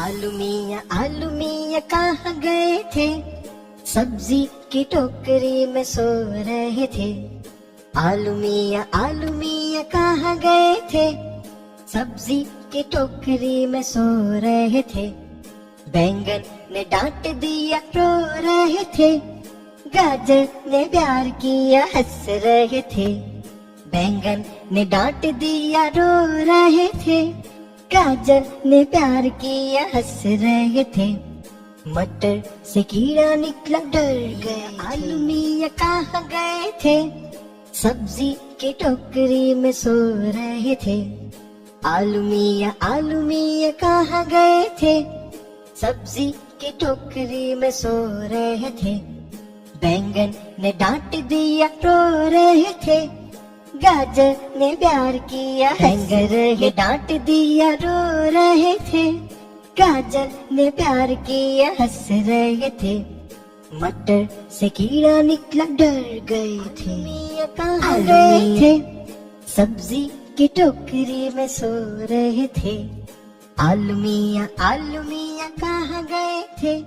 आलू मियाँ कहाँ गए थे, सब्जी की टोकरी में सो रहे थे। आलू मियाँ कहाँ गए थे, सब्जी की टोकरी में सो रहे थे। बैंगन ने डांट दिया रो रहे थे, गाजर ने प्यार किया हंस रहे थे। बैंगन ने डांट दिया रो रहे थे, गाजर ने प्यार किया हंस रहे थे। मटर से कीड़ा निकला डर गए। आलू मियाँ कहाँ गए थे, सब्जी की टोकरी में सो रहे थे। आलू मियाँ कहाँ गए थे, सब्जी की टोकरी में सो रहे थे। बैंगन ने डांट दिया रो रहे थे, गाजर ने प्यार किया बैंगन ने डांट दिया रो रहे थे, गाजर ने प्यार किया हंस रहे थे। मटर से कीड़ा निकला डर गए थे। मियाँ कहाँ गए थे, सब्जी की टोकरी में सो रहे थे। आलू मियाँ कहाँ गए थे।